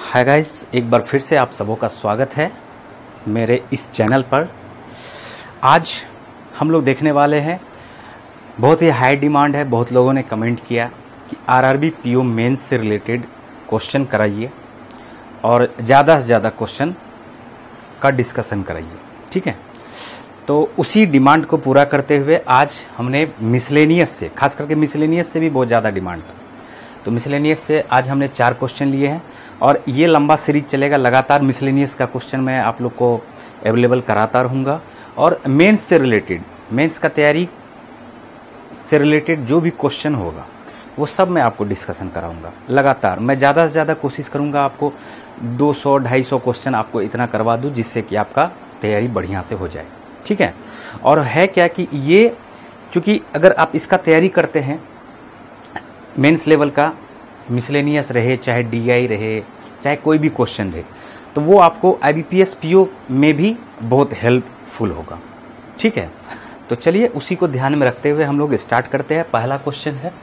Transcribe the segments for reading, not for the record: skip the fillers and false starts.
Hi guys, एक बार फिर से आप सबों का स्वागत है मेरे इस चैनल पर। आज हम लोग देखने वाले हैं, बहुत ही हाई डिमांड है। बहुत लोगों ने कमेंट किया कि आरआरबी पीओ मेंस से रिलेटेड क्वेश्चन कराइए और ज़्यादा से ज़्यादा क्वेश्चन का डिस्कशन कराइए। ठीक है, तो उसी डिमांड को पूरा करते हुए आज हमने मिसलेनियस से, खास करके मिसलेनियस से भी बहुत ज़्यादा डिमांड था, तो मिसलेनियस से आज हमने 4 क्वेश्चन लिए हैं और ये लंबा सीरीज चलेगा। लगातार मिसलेनियस का क्वेश्चन मैं आप लोग को अवेलेबल कराता रहूँगा और मेंस से रिलेटेड, मेंस का तैयारी से रिलेटेड जो भी क्वेश्चन होगा वो सब मैं आपको डिस्कशन कराऊंगा। लगातार मैं ज़्यादा से ज़्यादा कोशिश करूंगा आपको 200-250 क्वेश्चन आपको इतना करवा दूं जिससे कि आपका तैयारी बढ़िया से हो जाए। ठीक है, और है क्या कि ये, चूँकि अगर आप इसका तैयारी करते हैं मेंस लेवल का, मिसलेनियस रहे चाहे डीआई रहे चाहे कोई भी क्वेश्चन रहे, तो वो आपको आईबीपीएस पीओ में भी बहुत हेल्पफुल होगा। ठीक है, तो चलिए उसी को ध्यान में रखते हुए हम लोग स्टार्ट करते हैं। पहला क्वेश्चन है,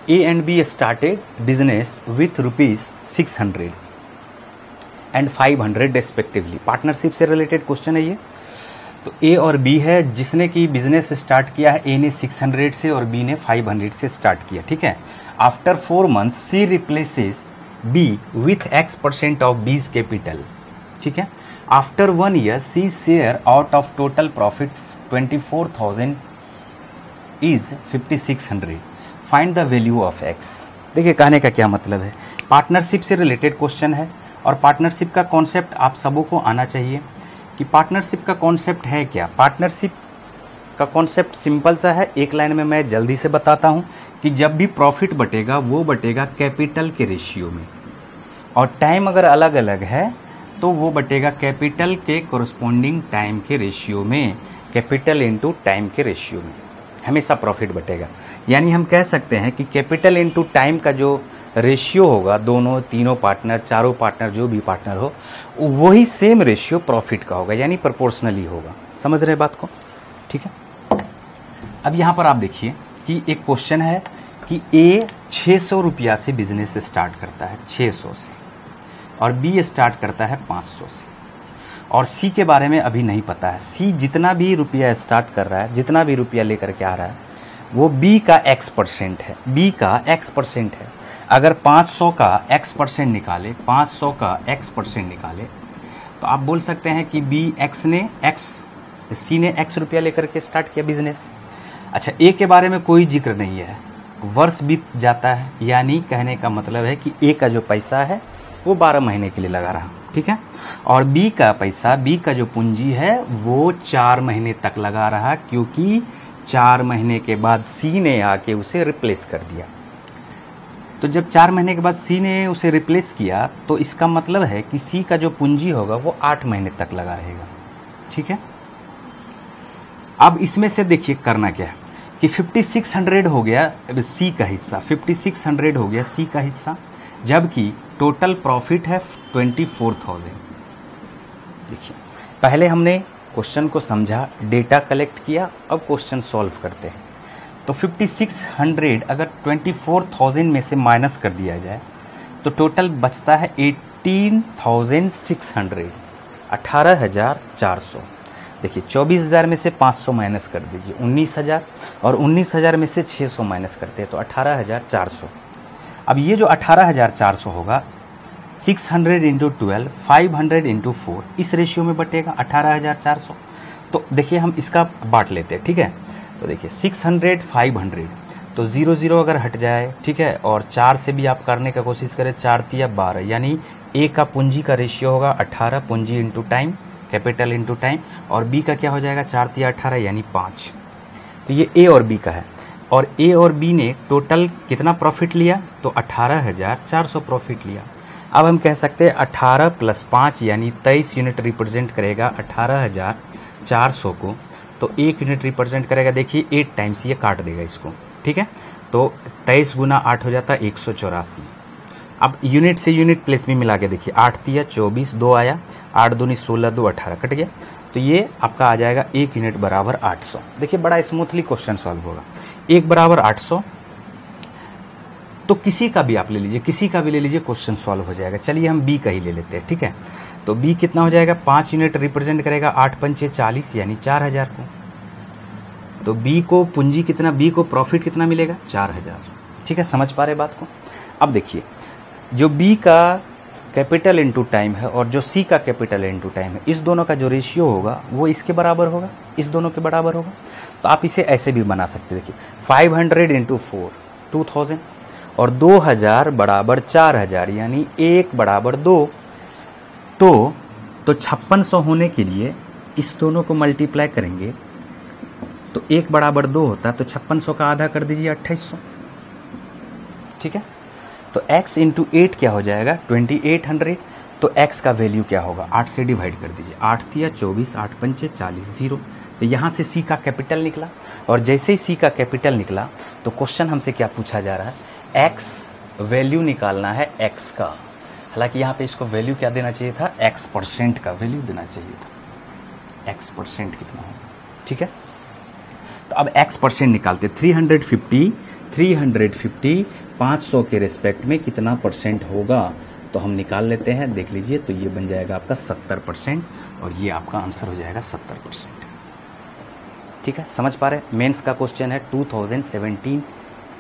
ए and be started business with ₹600 and 500 respectively. Partnership से रिलेटेड क्वेश्चन है ये। तो ए और बी है, जिसने की बिजनेस स्टार्ट किया है, ए ने 600 से और बी ने 500 से स्टार्ट किया। ठीक है, after 4 months C replaces B with X% of B's capital. ठीक है, after 1 year C share out of total profit 24,000 is 5,600। Find the value of X। देखिए कहने का क्या मतलब है, पार्टनरशिप से रिलेटेड क्वेश्चन है और पार्टनरशिप का कॉन्सेप्ट आप सबों को आना चाहिए कि पार्टनरशिप का कॉन्सेप्ट है क्या। पार्टनरशिप का कॉन्सेप्ट सिंपल सा है, एक लाइन में मैं जल्दी से बताता हूं कि जब भी प्रॉफिट बटेगा वो बटेगा कैपिटल के रेशियो में, और टाइम अगर अलग अलग है तो वो बटेगा कैपिटल के कोरस्पॉन्डिंग टाइम के रेशियो में। कैपिटल इनटू टाइम के रेशियो में हमेशा प्रॉफिट बटेगा। यानी हम कह सकते हैं कि कैपिटल इनटू टाइम का जो रेशियो होगा, दोनों तीनों पार्टनर, चारों पार्टनर, जो भी पार्टनर हो, वही सेम रेशियो प्रॉफिट का होगा, यानी प्रोपोर्शनली होगा। समझ रहे बात को? ठीक है, अब यहां पर आप देखिए कि एक क्वेश्चन है कि ए 600 रुपया से बिजनेस स्टार्ट करता है, 600 से, और बी स्टार्ट करता है 500 से, और सी के बारे में अभी नहीं पता है। सी जितना भी रुपया स्टार्ट कर रहा है, जितना भी रुपया लेकर के आ रहा है, वो बी का X% है, बी का X% है। अगर 500 का X% निकाले, 500 का X% निकाले, तो आप बोल सकते हैं कि सी ने X रुपया लेकर के स्टार्ट किया बिजनेस। अच्छा, ए के बारे में कोई जिक्र नहीं है, वर्ष बीत जाता है, यानी कहने का मतलब है कि ए का जो पैसा है वो 12 महीने के लिए लगा रहा। ठीक है, और बी का पैसा, बी का जो पूंजी है वो 4 महीने तक लगा रहा, क्योंकि 4 महीने के बाद सी ने आके उसे रिप्लेस कर दिया। तो जब 4 महीने के बाद सी ने उसे रिप्लेस किया तो इसका मतलब है कि सी का जो पूंजी होगा वो 8 महीने तक लगा रहेगा। ठीक है, अब इसमें से देखिए करना क्या है कि 5600 हो गया सी का हिस्सा, 5600 हो गया सी का हिस्सा, जबकि टोटल प्रॉफिट है 24,000। देखिए, पहले हमने क्वेश्चन को समझा, डेटा कलेक्ट किया, अब क्वेश्चन सॉल्व करते हैं। तो 5600 अगर 24,000 में से माइनस कर दिया जाए तो टोटल बचता है 18,600, 18,400। देखिए 24,000 में से 500 माइनस कर दीजिए, 19,000, और 19,000 में से 600 माइनस करते हैं तो 18,400। अब ये जो 18,400 होगा, 600 इंटू 12, 500 इंटू 4, इस रेशियो में बटेगा 18,400। तो देखिए हम इसका बांट लेते हैं। ठीक है, तो देखिए 600 500, तो 0 अगर हट जाए, ठीक है, और 4 से भी आप करने का कोशिश करें, 4 तिया 12, यानी ए का पूंजी का रेशियो होगा 18, पूंजी into time, capital into time, और बी का क्या हो जाएगा, 4 तिया 18 यानी 5। तो ये ए और बी का है, और ए और बी ने टोटल कितना प्रॉफिट लिया, तो 18,400 प्रॉफिट लिया। अब हम कह सकते हैं 18 + 5 यानी 23 यूनिट रिप्रेजेंट करेगा 18,400 को, तो 1 यूनिट रिप्रेजेंट करेगा। देखिए 8 टाइम्स ये काट देगा इसको। ठीक है, तो 23 × 8 हो जाता है 184। अब यूनिट से यूनिट प्लेस में मिला के देखिए, 8 तिया 24, 2 आया, 8 दूनी 16, 2 18 कट गया, तो ये आपका आ जाएगा 1 यूनिट बराबर 800। देखिए बड़ा स्मूथली क्वेश्चन सॉल्व होगा। 1 बराबर 800, तो किसी का भी आप ले लीजिए, किसी का भी ले लीजिए, क्वेश्चन सॉल्व हो जाएगा। चलिए हम बी का ही ले लेते हैं, ठीक है। तो बी कितना हो जाएगा, 5 यूनिट रिप्रेजेंट करेगा, 8 पंचे 40 यानी 4000 को। तो बी को पूंजी कितना, बी को प्रॉफिट कितना मिलेगा, 4000। ठीक है, समझ पा रहे बात को। अब देखिए, जो बी का कैपिटल इनटू टाइम है और जो सी का कैपिटल इनटू टाइम है, इस दोनों का जो रेशियो होगा वो इसके बराबर होगा, इस दोनों के बराबर होगा। तो आप इसे ऐसे भी बना सकते, देखिए 500 इंटू 4 2000 और 2000 बराबर 4000 यानी 1 बराबर 2। तो 5600 होने के लिए इस दोनों को मल्टीप्लाई करेंगे तो 1 बराबर 2 होता है, तो 5600 का आधा कर दीजिए 2800। ठीक है, तो x इंटू 8 क्या हो जाएगा, 2800। तो x का वैल्यू क्या होगा, 8 से डिवाइड कर दीजिए, 8 तिया 24, 8 पंचे 40, 0। तो यहाँ से c का कैपिटल निकला, और जैसे ही c का कैपिटल निकला तो क्वेश्चन हमसे क्या पूछा जा रहा है, x वैल्यू निकालना है x का। हालांकि यहाँ पे इसको वैल्यू क्या देना चाहिए था, x% का वैल्यू देना चाहिए था, x% कितना होगा। ठीक है, तो अब x% निकालते, 350 500 के रेस्पेक्ट में कितना परसेंट होगा, तो हम निकाल लेते हैं, देख लीजिए। तो ये बन जाएगा आपका 70% और ये आपका आंसर हो जाएगा 70%। ठीक है, समझ पा रहे हैं। मेंस का क्वेश्चन है 2017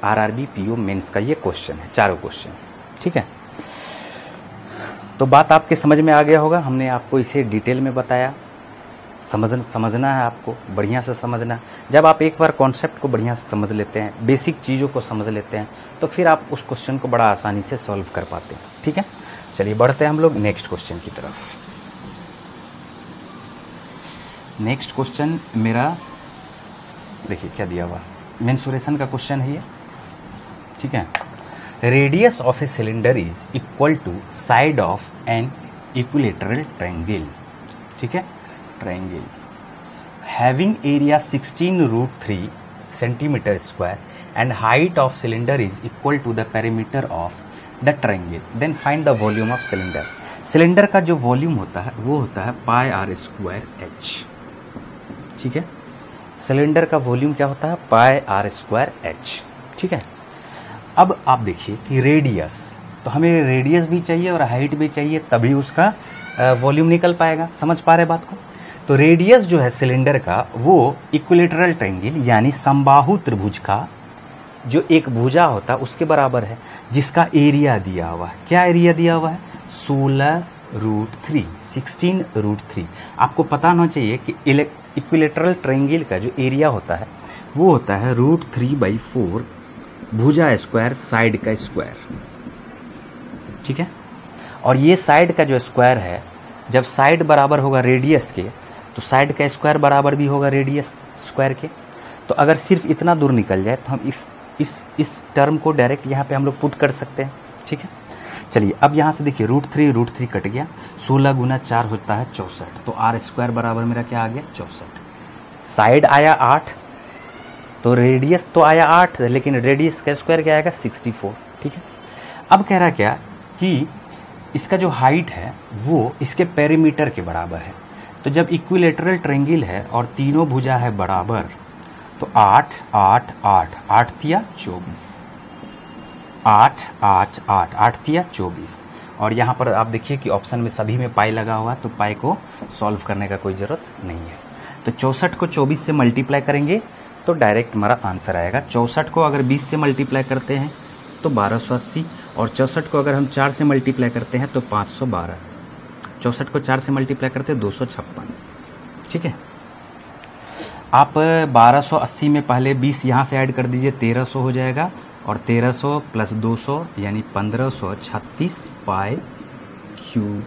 आरआरबी पीओ मेंस का ये क्वेश्चन है, चारों क्वेश्चन। ठीक है, तो बात आपके समझ में आ गया होगा। हमने आपको इसे डिटेल में बताया, समझना है आपको, बढ़िया से समझना। जब आप एक बार कॉन्सेप्ट को बढ़िया से समझ लेते हैं, बेसिक चीज़ों को समझ लेते हैं, तो फिर आप उस क्वेश्चन को बड़ा आसानी से सॉल्व कर पाते हैं। ठीक है, चलिए बढ़ते हैं हम लोग नेक्स्ट क्वेश्चन की तरफ। नेक्स्ट क्वेश्चन मेरा देखिए क्या दिया हुआ, मेंसुरेशन का क्वेश्चन है ये। ठीक है, radius of a cylinder is equal to side of an equilateral triangle. ठीक है, triangle having area 16√3 centimetre square and height of cylinder is equal to the perimeter of the triangle, then find the volume of cylinder. Cylinder का जो volume होता है वो होता है πr²h। ठीक है, सिलेंडर का वॉल्यूम क्या होता है, πr²h। ठीक है, अब आप देखिए कि रेडियस, तो हमें रेडियस भी चाहिए और हाइट भी चाहिए, तभी उसका वॉल्यूम निकल पाएगा। समझ पा रहे बात को। तो रेडियस जो है सिलेंडर का वो इक्विलेटरल ट्रायंगल यानी समबाहु त्रिभुज का जो एक भुजा होता है उसके बराबर है, जिसका एरिया दिया हुआ है। क्या एरिया दिया हुआ है, 16√3। आपको पता होना चाहिए कि इक्विलेटरल ट्रायंगल का जो एरिया होता है वो होता है √3/4 भुजा स्क्वायर साइड का स्क्वायर। ठीक है, और ये साइड का जो स्क्वायर है, जब साइड बराबर होगा रेडियस के तो साइड का स्क्वायर बराबर भी होगा रेडियस स्क्वायर के। तो अगर सिर्फ इतना दूर निकल जाए तो हम इस टर्म को डायरेक्ट यहाँ पे हम लोग पुट कर सकते हैं। ठीक है, चलिए अब यहाँ से देखिए √3 कट गया, 16 गुना 4 होता है 64। तो r² बराबर मेरा क्या आ गया, 64। साइड आया 8 तो रेडियस तो आया 8, लेकिन रेडियस का स्क्वायर क्या आएगा, 64। ठीक है, अब कह रहा क्या कि इसका जो हाइट है वो इसके पेरीमीटर के बराबर है। तो जब इक्विलेटरल ट्रायंगल है और तीनों भुजा है बराबर, तो 8 8 8 8 तिया 24, 8 8 8 8 तिया 24। और यहाँ पर आप देखिए कि ऑप्शन में सभी में पाई लगा हुआ है, तो पाई को सॉल्व करने का कोई ज़रूरत नहीं है। तो 64 को 24 से मल्टीप्लाई करेंगे तो डायरेक्ट हमारा आंसर आएगा। 64 को अगर 20 से मल्टीप्लाई करते हैं तो 1280, और 64 को अगर हम 4 से मल्टीप्लाई करते हैं तो 512। 64 को 4 से मल्टीप्लाई करते हैं 256। ठीक है, आप 1280 में पहले 20 यहाँ से ऐड कर दीजिए, 1300 हो जाएगा, और 1300 प्लस 200 यानी 1536 पाई क्यू,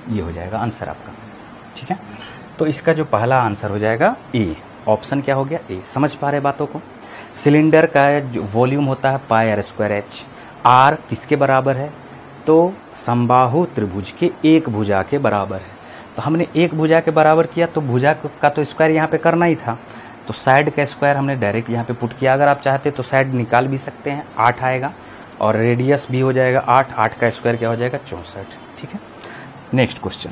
ये हो जाएगा आंसर आपका। ठीक है, तो इसका जो पहला आंसर हो जाएगा ए। ऑप्शन क्या हो गया, ए। समझ पा रहे बातों को। सिलेंडर का जो वॉल्यूम होता है πr²h, आर किसके बराबर है, तो समबाहु त्रिभुज के एक भुजा के बराबर है। तो हमने एक भुजा के बराबर किया तो भुजा का तो स्क्वायर यहाँ पे करना ही था, तो साइड का स्क्वायर हमने डायरेक्ट यहाँ पे पुट किया। अगर आप चाहते तो साइड निकाल भी सकते हैं, 8 आएगा, और रेडियस भी हो जाएगा 8, 8 का स्क्वायर क्या हो जाएगा, 64। ठीक है, नेक्स्ट क्वेश्चन।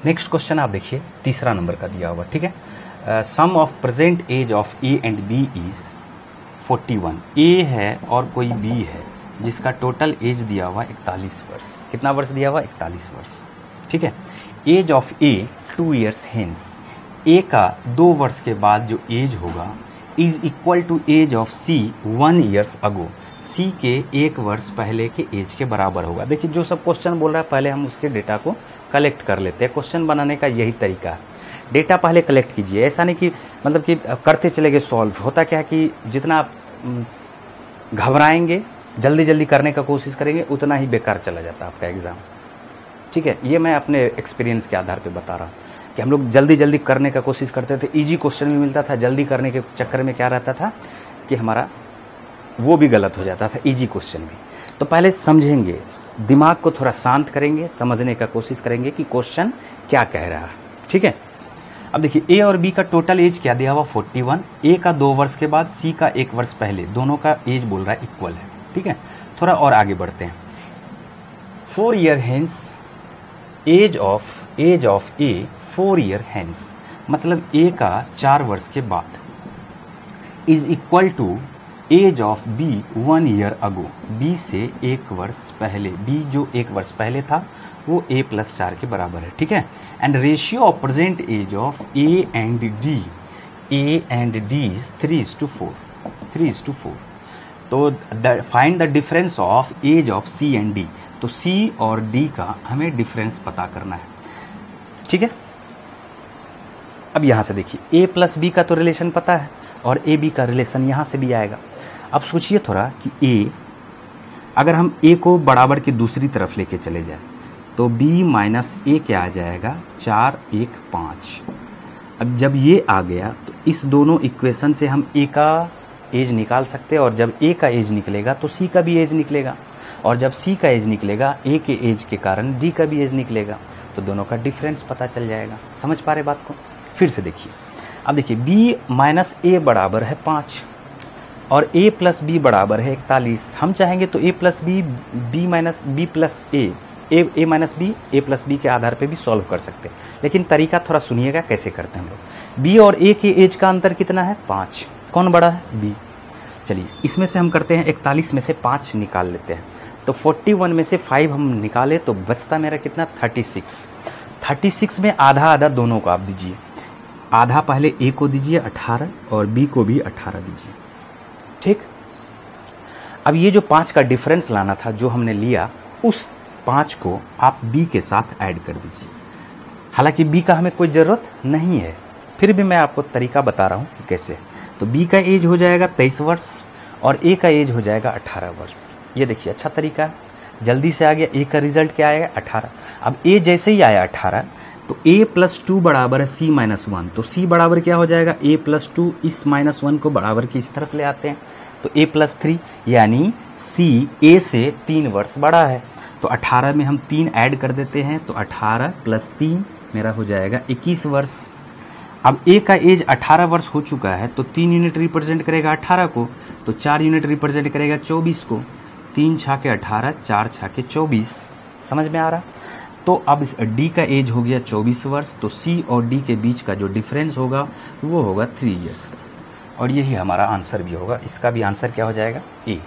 नेक्स्ट क्वेश्चन आप देखिए, तीसरा नंबर का दिया हुआ, ठीक है। Sum of present age of A and B is 41। A है और कोई बी है जिसका टोटल एज दिया हुआ 41 वर्ष। कितना वर्ष दिया हुआ? 41 वर्ष, ठीक है। Age of A 2 years hence, A का 2 वर्ष के बाद जो एज होगा is equal to age of C 1 years ago, C के 1 वर्ष पहले के एज के बराबर होगा। देखिए जो सब क्वेश्चन बोल रहा है पहले हम उसके डेटा को कलेक्ट कर लेते हैं। क्वेश्चन बनाने का यही तरीका है, डेटा पहले कलेक्ट कीजिए। ऐसा नहीं कि मतलब कि करते चले गए सॉल्व। होता क्या है कि जितना आप घबराएंगे, जल्दी जल्दी करने का कोशिश करेंगे, उतना ही बेकार चला जाता है आपका एग्जाम, ठीक है। ये मैं अपने एक्सपीरियंस के आधार पे बता रहा हूँ कि हम लोग जल्दी जल्दी करने का कोशिश करते थे, इजी क्वेश्चन भी मिलता था, जल्दी करने के चक्कर में क्या रहता था कि हमारा वो भी गलत हो जाता था, इजी क्वेश्चन भी। तो पहले समझेंगे, दिमाग को थोड़ा शांत करेंगे, समझने का कोशिश करेंगे कि क्वेश्चन क्या कह रहा है, ठीक है। अब देखिए ए और बी का टोटल एज क्या दिया हुआ? 41। ए का 2 वर्ष के बाद, सी का 1 वर्ष पहले, दोनों का एज बोल रहा है इक्वल है, ठीक है। थोड़ा और आगे बढ़ते हैं। 4 year hence age of A 4 year hence, मतलब ए का 4 वर्ष के बाद is equal to age of B 1 year ago, B से 1 वर्ष पहले, बी जो 1 वर्ष पहले था वो a + 4 के बराबर है, ठीक है। And ratio of present age of A and D is 3:4, 3:4। तो find the difference of age of C and D. तो सी और डी का हमें डिफरेंस पता करना है, ठीक है। अब यहां से देखिए ए प्लस बी का तो रिलेशन पता है और ए बी का रिलेशन यहां से भी आएगा। अब सोचिए थोड़ा कि ए, अगर हम ए को बराबर की दूसरी तरफ लेके चले जाए तो b माइनस ए क्या आ जाएगा? 4, 1, 5। अब जब ये आ गया तो इस दोनों इक्वेशन से हम ए का एज निकाल सकते हैं, और जब ए का एज निकलेगा तो सी का भी एज निकलेगा, और जब सी का एज निकलेगा ए के एज के कारण डी का भी एज निकलेगा, तो दोनों का डिफरेंस पता चल जाएगा। समझ पा रहे बात को? फिर से देखिए, अब देखिए b माइनस ए बराबर है 5 और a प्लस बी बराबर है 41। हम चाहेंगे तो a plus B, b minus B plus A minus B, A plus B के आधार पे भी सॉल्व कर सकते हैं, लेकिन तरीका थोड़ा सुनिएगा कैसे करते हैं हम लोग। b और a के एज का अंतर कितना है? 5। कौन बड़ा है? b। चलिए इसमें से हम करते हैं 41 में से 5 निकाल लेते हैं, तो 41 में से 5 हम निकाले तो बचता मेरा कितना? 36। 36 में आधा आधा दोनों को आप दीजिए, आधा पहले a को दीजिए 18 और b को भी 18 दीजिए, ठीक। अब ये जो 5 का डिफरेंस लाना था जो हमने लिया, उस 5 को आप b के साथ ऐड कर दीजिए। हालांकि b का हमें कोई ज़रूरत नहीं है, फिर भी मैं आपको तरीका बता रहा हूँ कि कैसे। तो b का एज हो जाएगा 23 वर्ष और a का एज हो जाएगा 18 वर्ष। ये देखिए अच्छा तरीका है, जल्दी से आ गया। a का रिजल्ट क्या आएगा? 18। अब a जैसे ही आया 18 तो a प्लस 2 बराबर है c माइनस 1, तो c बराबर क्या हो जाएगा? a प्लस 2, इस माइनस 1 को बराबर की इस तरफ ले आते हैं तो a प्लस 3, यानी c a से 3 वर्ष बड़ा है। तो 18 में हम 3 ऐड कर देते हैं, तो 18 प्लस 3 मेरा हो जाएगा 21 वर्ष। अब a का एज 18 वर्ष हो चुका है, तो 3 यूनिट रिप्रेजेंट करेगा 18 को, तो 4 यूनिट रिप्रेजेंट करेगा 24 को। 3 छाके 18, 4 छाके 24। समझ में आ रहा? तो अब इस d का एज हो गया 24 वर्ष, तो c और d के बीच का जो डिफरेंस होगा वो होगा 3 इयर्स का, और यही हमारा आंसर भी होगा। इसका भी आंसर क्या हो जाएगा? ए।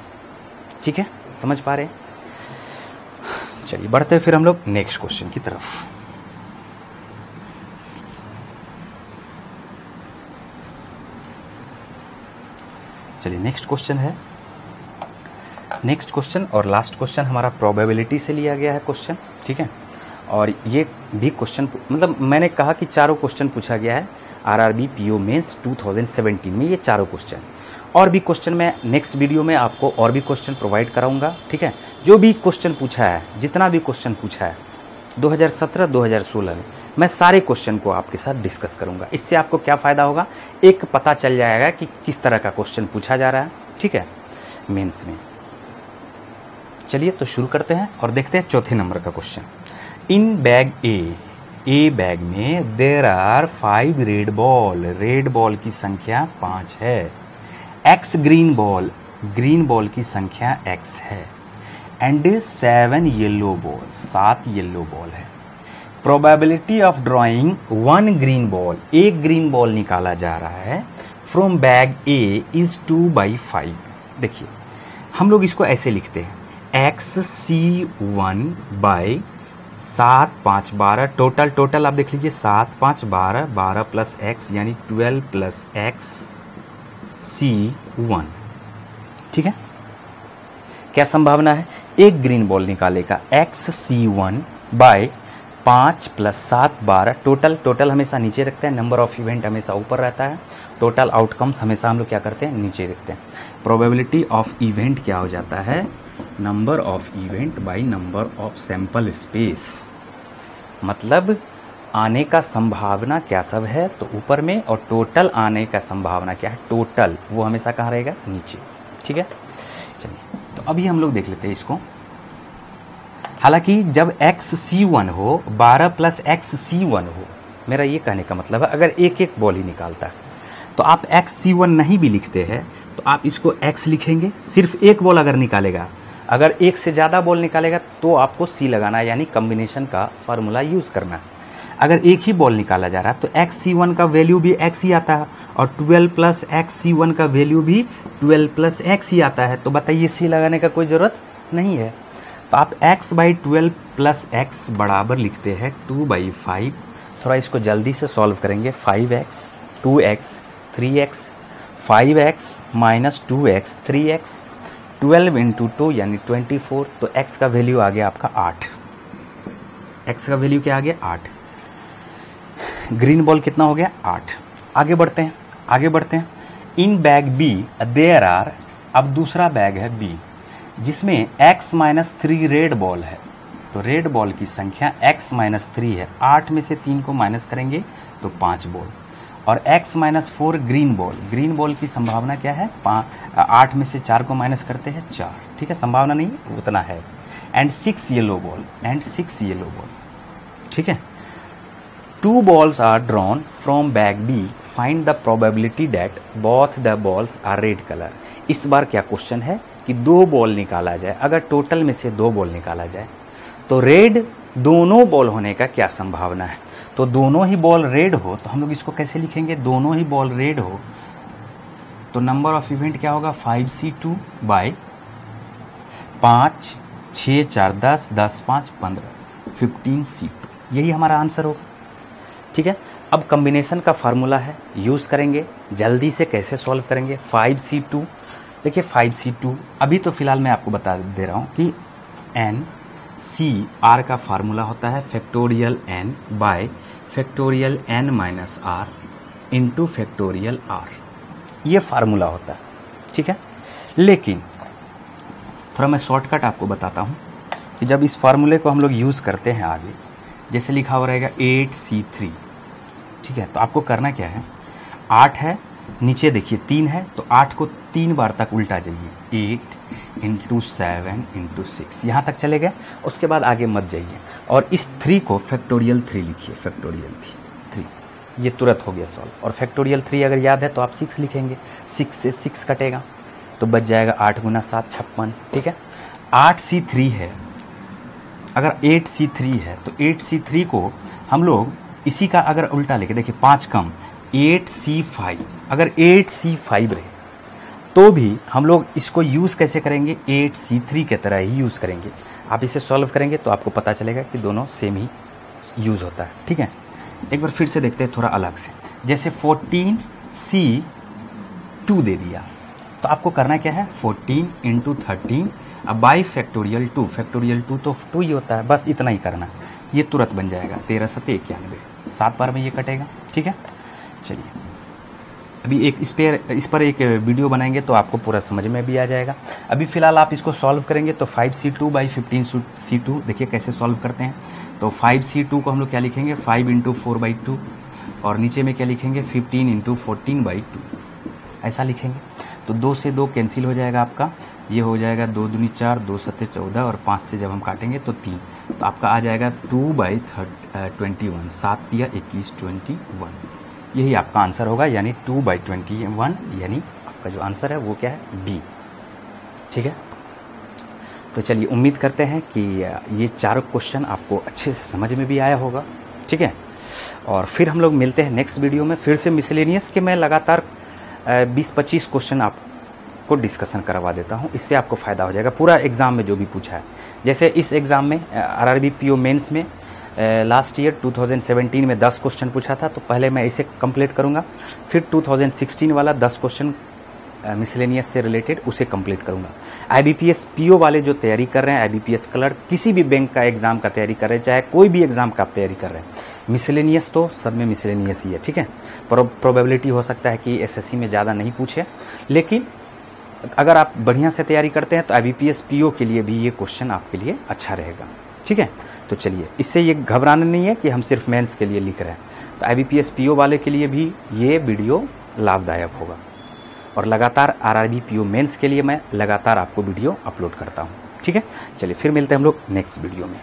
ठीक है, समझ पा रहे हैं? चलिए बढ़ते हैं फिर हम लोग नेक्स्ट क्वेश्चन की तरफ। चलिए नेक्स्ट क्वेश्चन है, नेक्स्ट क्वेश्चन और लास्ट क्वेश्चन हमारा प्रोबेबिलिटी से लिया गया है क्वेश्चन, ठीक है। और ये भी क्वेश्चन मतलब मैंने कहा कि चारों क्वेश्चन पूछा गया है आरआरबी पीओ मेंस 2017 में, ये चारों क्वेश्चन। और भी क्वेश्चन मैं नेक्स्ट वीडियो में आपको और भी क्वेश्चन प्रोवाइड कराऊंगा, ठीक है। जो भी क्वेश्चन पूछा है, जितना भी क्वेश्चन पूछा है 2017-2016 में, मैं सारे क्वेश्चन को आपके साथ डिस्कस करूंगा। इससे आपको क्या फ़ायदा होगा? एक पता चल जाएगा कि किस तरह का क्वेश्चन पूछा जा रहा है, ठीक है, मेंस में। चलिए तो शुरू करते हैं और देखते हैं चौथे नंबर का क्वेश्चन। इन बैग ए बैग में देर आर 5 रेड बॉल की संख्या 5 है। एक्स ग्रीन बॉल की संख्या x है। And 7 yellow ball, 7 yellow ball है। Probability of drawing one green ball, एक ग्रीन बॉल निकाला जा रहा है फ्रॉम बैग ए इज 2/5। देखिए हम लोग इसको ऐसे लिखते हैं XC1/7 5 12, टोटल आप देख लीजिए 7 5 12, 12 प्लस एक्स यानी 12 प्लस एक्स C1। ठीक है, क्या संभावना है? एक ग्रीन बॉल निकालेगा XC1/5 प्लस 7 12, टोटल हमेशा नीचे रखते हैं, नंबर ऑफ इवेंट हमेशा ऊपर रहता है, टोटल आउटकम्स हमेशा हम लोग क्या करते हैं? नीचे रखते हैं। प्रोबेबिलिटी ऑफ इवेंट क्या हो जाता है? Number of event by number of sample space. मतलब आने का संभावना क्या सब है तो ऊपर में, और टोटल आने का संभावना क्या है? टोटल वो हमेशा कहाँ रहेगा? नीचे। ठीक है, चलिए तो अभी हम लोग देख लेते हैं इसको। हालांकि जब XC1 हो 12 प्लस XC1 हो, मेरा ये कहने का मतलब है अगर एक एक बॉल ही निकालता है तो आप XC1 नहीं भी लिखते हैं तो आप इसको X लिखेंगे। सिर्फ एक बॉल अगर निकालेगा, अगर एक से ज़्यादा बॉल निकालेगा तो आपको C लगाना है, यानी कॉम्बिनेशन का फार्मूला यूज़ करना है। अगर एक ही बॉल निकाला जा रहा है तो XC1 का वैल्यू भी X ही आता है और 12 प्लस XC1 का वैल्यू भी 12 प्लस X ही आता है। तो बताइए C लगाने का कोई ज़रूरत नहीं है। तो आप X/12 प्लस X बराबर लिखते हैं 2/5। थोड़ा इसको जल्दी से सॉल्व करेंगे। 5x 2x 3x 5x minus 2x 3x 12 into 2 यानी 24। तो x का वैल्यू आ गया आपका 8। x का वैल्यू क्या आ गया? 8। ग्रीन बॉल कितना हो गया? 8। आगे बढ़ते हैं। In bag B there are, अब दूसरा बैग है बी जिसमें x-3 रेड बॉल है। तो रेड बॉल की संख्या x-3 है। 8 में से 3 को माइनस करेंगे तो 5 बॉल, और x-4 ग्रीन बॉल की संभावना क्या है? 8 में से 4 को माइनस करते हैं 4। ठीक है, संभावना नहीं उतना है। And 6 yellow ball. ठीक है, 2 balls are drawn from bag B. Find the probability that both the balls are red color. इस बार क्या क्वेश्चन है कि 2 बॉल निकाला जाए, अगर टोटल में से 2 बॉल निकाला जाए तो रेड दोनों बॉल होने का क्या संभावना है? तो दोनों ही बॉल रेड हो तो हम लोग इसको कैसे लिखेंगे? दोनों ही बॉल रेड हो तो नंबर ऑफ इवेंट क्या होगा? 5C2/5 6 4 10 10 5 15 15C2। यही हमारा आंसर होगा। ठीक है, अब कॉम्बिनेशन का फार्मूला है, यूज़ करेंगे। जल्दी से कैसे सॉल्व करेंगे? 5C2, देखिए 5C2 अभी तो फिलहाल मैं आपको बता दे रहा हूँ कि NCR का फार्मूला होता है factorial N bye factorial N minus R into factorial R। ये फार्मूला होता है। ठीक है, लेकिन थोड़ा मैं शॉर्टकट आपको बताता हूँ कि जब इस फार्मूले को हम लोग यूज़ करते हैं आगे, जैसे लिखा हुआ रहेगा 8C3। ठीक है, तो आपको करना क्या है? 8 है, नीचे देखिए 3 है, तो 8 को 3 बार तक उल्टा जाइए। 8 इंटू 7 इंटू 6 यहाँ तक चले गए। उसके बाद आगे मत जाइए और इस 3 को फैक्टोरियल 3 लिखिए। फैक्टोरियल 3 ये तुरंत हो गया सॉल्व। और फैक्टोरियल 3 अगर याद है तो आप 6 लिखेंगे। 6 से 6 कटेगा तो बच जाएगा 8 गुना 7 56। ठीक है, 8C3 है। अगर 8C3 है तो 8C3 को हम लोग इसी का अगर उल्टा लेके देखिए 5 कम 8C5, अगर 8C5 रहे तो भी हम लोग इसको यूज़ कैसे करेंगे? 8C3 के तरह ही यूज़ करेंगे। आप इसे सॉल्व करेंगे तो आपको पता चलेगा कि दोनों सेम ही यूज़ होता है। ठीक है, एक बार फिर से देखते हैं थोड़ा अलग से। जैसे 14C2 दे दिया तो आपको करना क्या है? 14 इंटू 13 अब बाई फैक्टोरियल 2। फैक्टोरियल 2 तो 2 ही होता है, बस इतना ही करना। ये तुरंत बन जाएगा 13 7 91। 7 बार में ये कटेगा। ठीक है, चलिए अभी एक इस पर एक वीडियो बनाएंगे तो आपको पूरा समझ में भी आ जाएगा। अभी फिलहाल आप इसको सॉल्व करेंगे तो 5C2/15C2 देखिए कैसे सॉल्व करते हैं। तो 5C2 को हम लोग क्या लिखेंगे? 5 इंटू 4/2 और नीचे में क्या लिखेंगे? 15 इंटू 14/2 ऐसा लिखेंगे। तो 2 से 2 कैंसिल हो जाएगा आपका, ये हो जाएगा 2 दूनी 4 2 सत्ते 14 और 5 से जब हम काटेंगे तो 3, तो आपका आ जाएगा 2/21। 7 दिया 21 21। यही आपका आंसर होगा, यानी 2/21, यानी आपका जो आंसर है वो क्या है? बी। ठीक है, तो चलिए उम्मीद करते हैं कि ये चारों क्वेश्चन आपको अच्छे से समझ में भी आया होगा, ठीक है। और फिर हम लोग मिलते हैं नेक्स्ट वीडियो में, फिर से मिसलेनियस के मैं लगातार 20-25 क्वेश्चन आपको डिस्कशन करवा देता हूँ। इससे आपको फ़ायदा हो जाएगा पूरा एग्ज़ाम में जो भी पूछा है। जैसे इस एग्ज़ाम में RRB PO मेंस में लास्ट ईयर 2017 में 10 क्वेश्चन पूछा था, तो पहले मैं इसे कंप्लीट करूँगा, फिर 2016 वाला 10 क्वेश्चन मिसलेनियस से रिलेटेड उसे कंप्लीट करूँगा। IBPS PO वाले जो तैयारी कर रहे हैं, IBPS क्लर्क, किसी भी बैंक का एग्ज़ाम का तैयारी कर रहे हैं, चाहे कोई भी एग्ज़ाम का आप तैयारी कर रहे हैं, मिसलेनियस तो सब में मिसलेनियस ही है, ठीक है। प्रोबेबिलिटी हो सकता है कि SSC में ज़्यादा नहीं पूछे, लेकिन अगर आप बढ़िया से तैयारी करते हैं तो IBPS PO के लिए भी ये क्वेश्चन आपके लिए अच्छा रहेगा, ठीक है। तो चलिए, इससे ये घबराना नहीं है कि हम सिर्फ मेंस के लिए लिख रहे हैं, तो IBPS PO वाले के लिए भी ये वीडियो लाभदायक होगा। और लगातार RRB PO मेंस के लिए मैं लगातार आपको वीडियो अपलोड करता हूँ, ठीक है। चलिए फिर मिलते हैं हम लोग नेक्स्ट वीडियो में।